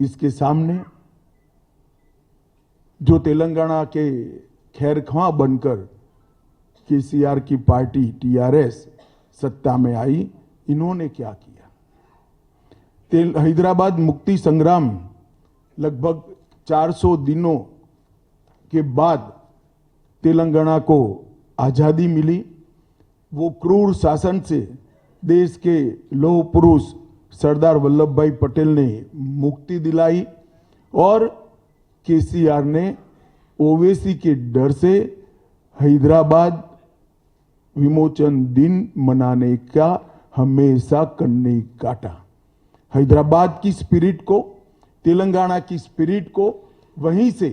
इसके सामने जो तेलंगाना के खैरख्वां बनकर केसीआर की पार्टी टीआरएस सत्ता में आई, इन्होंने क्या किया? हैदराबाद मुक्ति संग्राम लगभग 400 दिनों के बाद तेलंगाना को आजादी मिली। वो क्रूर शासन से देश के लौह पुरुष सरदार वल्लभ भाई पटेल ने मुक्ति दिलाई और केसीआर ने ओवैसी के डर से हैदराबाद विमोचन दिन मनाने का हमेशा कन्नी काटा। हैदराबाद की स्पिरिट को, तेलंगाना की स्पिरिट को वहीं से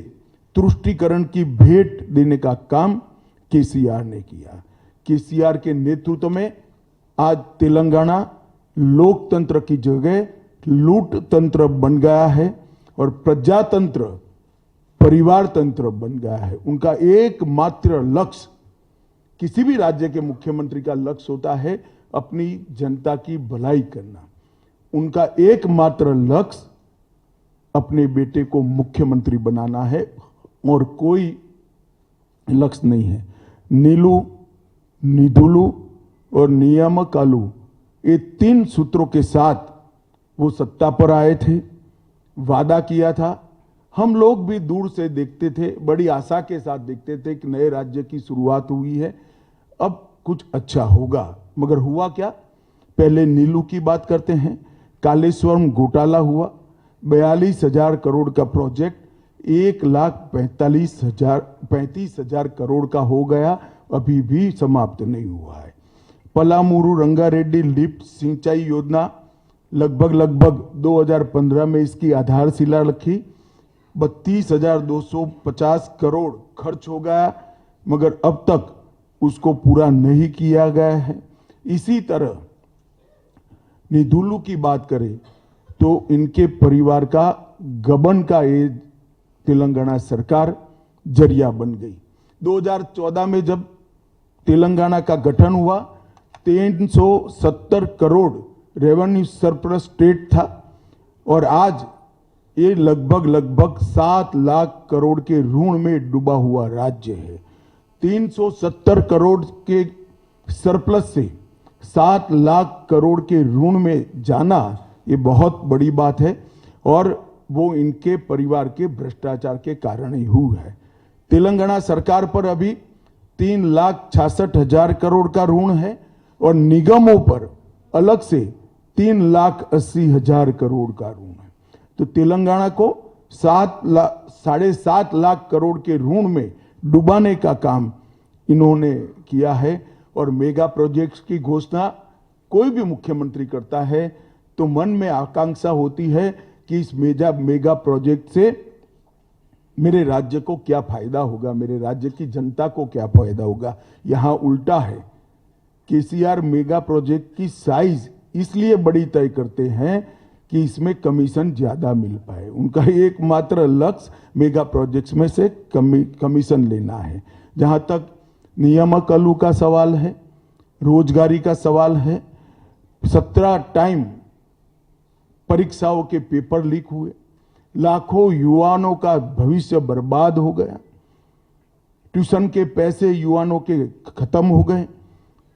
तुष्टीकरण की भेंट देने का काम केसीआर ने किया। केसीआर के नेतृत्व में आज तेलंगाना लोकतंत्र की जगह लूट तंत्र बन गया है और प्रजातंत्र परिवार तंत्र बन गया है। उनका एकमात्र लक्ष्य, किसी भी राज्य के मुख्यमंत्री का लक्ष्य होता है अपनी जनता की भलाई करना। उनका एकमात्र लक्ष्य अपने बेटे को मुख्यमंत्री बनाना है और कोई लक्ष्य नहीं है। नीलू, निधुलू और नियामकालू, ये 3 सूत्रों के साथ वो सत्ता पर आए थे, वादा किया था। हम लोग भी दूर से देखते थे, बड़ी आशा के साथ देखते थे कि नए राज्य की शुरुआत हुई है, अब कुछ अच्छा होगा। मगर हुआ क्या? पहले नीलू की बात करते हैं। कालेश्वरम घोटाला हुआ, 42,000 करोड़ का प्रोजेक्ट 1,35,000 करोड़ का हो गया, अभी भी समाप्त नहीं हुआ है। पलामूरू रंगारेड्डी लिफ्ट सिंचाई योजना लगभग 2015 में इसकी आधारशिला रखी, 32,250 करोड़ खर्च हो गया, मगर अब तक उसको पूरा नहीं किया गया है। इसी तरह निधुलू की बात करें तो इनके परिवार का गबन का ये तेलंगाना सरकार जरिया बन गई। 2014 में जब तेलंगाना का गठन हुआ, 370 करोड़ रेवेन्यू सरप्लस स्टेट था और आज ये लगभग 7 लाख करोड़ के ऋण में डूबा हुआ राज्य है। 370 करोड़ के सरप्लस से 7 लाख करोड़ के ऋण में जाना, ये बहुत बड़ी बात है और वो इनके परिवार के भ्रष्टाचार के कारण ही हुआ है। तेलंगाना सरकार पर अभी 3,66,000 करोड़ का ऋण है और निगमों पर अलग से 3,80,000 करोड़ का ऋण है। तो तेलंगाना को 7.5 लाख करोड़ के ऋण में डुबाने का काम इन्होंने किया है। और मेगा प्रोजेक्ट्स की घोषणा कोई भी मुख्यमंत्री करता है तो मन में आकांक्षा होती है कि इस मेगा प्रोजेक्ट से मेरे राज्य को क्या फायदा होगा, मेरे राज्य की जनता को क्या फायदा होगा। यहां उल्टा है। केसीआर मेगा प्रोजेक्ट की साइज इसलिए बड़ी तय करते हैं कि इसमें कमीशन ज्यादा मिल पाए। उनका एकमात्र लक्ष्य मेगा प्रोजेक्ट्स में से कमीशन लेना है। जहां तक नियामकालू का सवाल है, रोजगारी का सवाल है, 17 टाइम परीक्षाओं के पेपर लीक हुए, लाखों युवाओं का भविष्य बर्बाद हो गया, ट्यूशन के पैसे युवाओं के खत्म हो गए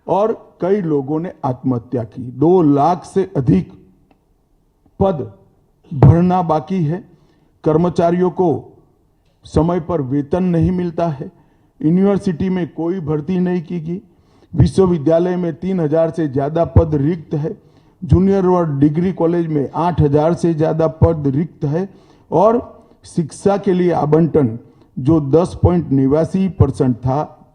और कई लोगों ने आत्महत्या की। 2 लाख से अधिक पद भरना बाकी है, कर्मचारियों को समय पर वेतन नहीं मिलता है, यूनिवर्सिटी में कोई भर्ती नहीं की गई, विश्वविद्यालय में 3,000 से ज्यादा पद रिक्त है, जूनियर और डिग्री कॉलेज में 8,000 से ज्यादा पद रिक्त है और शिक्षा के लिए आवंटन जो 10.89% था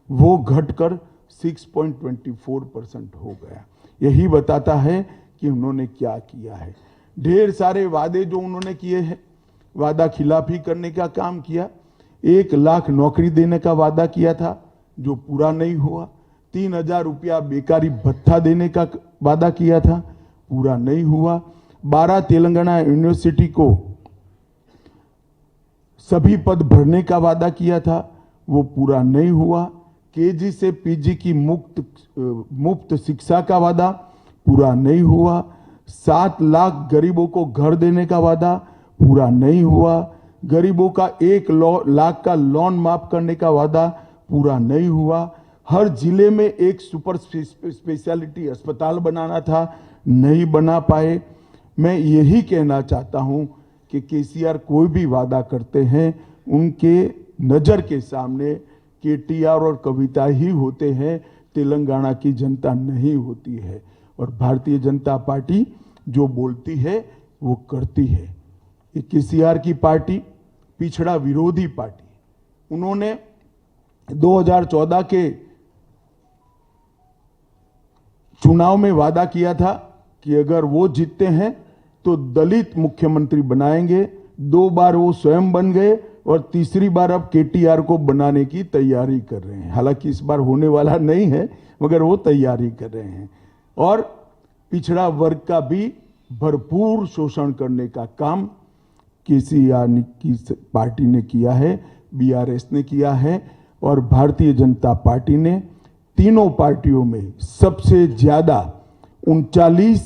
वो घटकर 6.24% हो गया। यही बताता है कि उन्होंने क्या किया है। ढेर सारे वादे जो उन्होंने किए हैं, वादा खिलाफी करने का काम किया। 1 लाख नौकरी देने का वादा किया था जो पूरा नहीं हुआ। 3,000 रुपया बेकारी भत्ता देने का वादा किया था, पूरा नहीं हुआ। 12 तेलंगाना यूनिवर्सिटी को सभी पद भरने का वादा किया था, वो पूरा नहीं हुआ। केजी से पीजी की मुफ्त शिक्षा का वादा पूरा नहीं हुआ। 7 लाख गरीबों को घर देने का वादा पूरा नहीं हुआ। गरीबों का 1 लाख का लोन माफ करने का वादा पूरा नहीं हुआ। हर जिले में एक सुपर स्पेशलिटी अस्पताल बनाना था, नहीं बना पाए। मैं यही कहना चाहता हूं कि केसीआर कोई भी वादा करते हैं, उनके नजर के सामने केटीआर और कविता ही होते हैं, तेलंगाना की जनता नहीं होती है। और भारतीय जनता पार्टी जो बोलती है वो करती है। ये केसीआर की पार्टी पिछड़ा विरोधी पार्टी, उन्होंने 2014 के चुनाव में वादा किया था कि अगर वो जीतते हैं तो दलित मुख्यमंत्री बनाएंगे। 2 बार वो स्वयं बन गए और तीसरी बार अब केटीआर को बनाने की तैयारी कर रहे हैं। हालांकि इस बार होने वाला नहीं है, मगर वो तैयारी कर रहे हैं। और पिछड़ा वर्ग का भी भरपूर शोषण करने का काम केसीआर की पार्टी ने किया है, बीआरएस ने किया है। और भारतीय जनता पार्टी ने तीनों पार्टियों में सबसे ज्यादा 39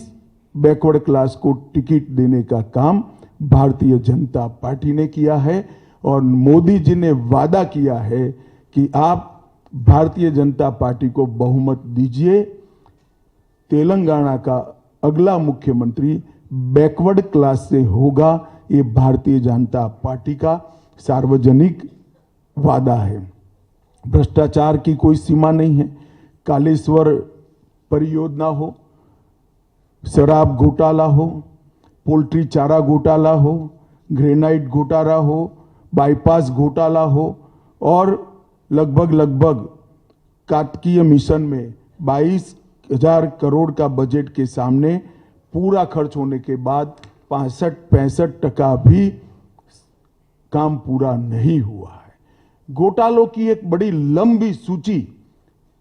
बैकवर्ड क्लास को टिकट देने का काम भारतीय जनता पार्टी ने किया है। और मोदी जी ने वादा किया है कि आप भारतीय जनता पार्टी को बहुमत दीजिए, तेलंगाना का अगला मुख्यमंत्री बैकवर्ड क्लास से होगा। ये भारतीय जनता पार्टी का सार्वजनिक वादा है। भ्रष्टाचार की कोई सीमा नहीं है। कालेश्वर परियोजना हो, शराब घोटाला हो, पोल्ट्री चारा घोटाला हो, ग्रेनाइट घोटाला हो, बाईपास घोटाला हो, और लगभग कार्तिकीय मिशन में 22,000 करोड़ का बजट के सामने पूरा खर्च होने के बाद 65% भी काम पूरा नहीं हुआ है। घोटालों की एक बड़ी लंबी सूची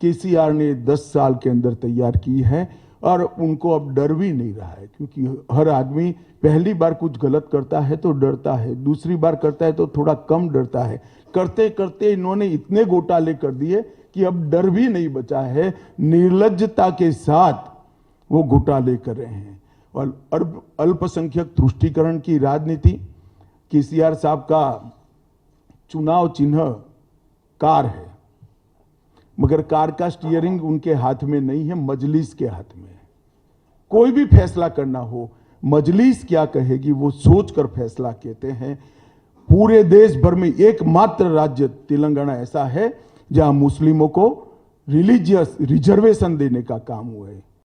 केसीआर ने 10 साल के अंदर तैयार की है। और उनको अब डर भी नहीं रहा है, क्योंकि हर आदमी पहली बार कुछ गलत करता है तो डरता है, दूसरी बार करता है तो थोड़ा कम डरता है। करते करते इन्होंने इतने घोटाले कर दिए कि अब डर भी नहीं बचा है। निर्लज्जता के साथ वो घोटाले कर रहे हैं। और अल्पसंख्यक तुष्टीकरण की राजनीति, केसीआर साहब का चुनाव चिन्ह कार है, मगर कार का स्टीयरिंग उनके हाथ में नहीं है, मजलिस के हाथ में है। कोई भी फैसला करना हो, मजलिस क्या कहेगी वो सोचकर फैसला कहते हैं। पूरे देश भर में एकमात्र राज्य तेलंगाना ऐसा है जहां मुस्लिमों को रिलीजियस रिजर्वेशन देने का काम हुआ है।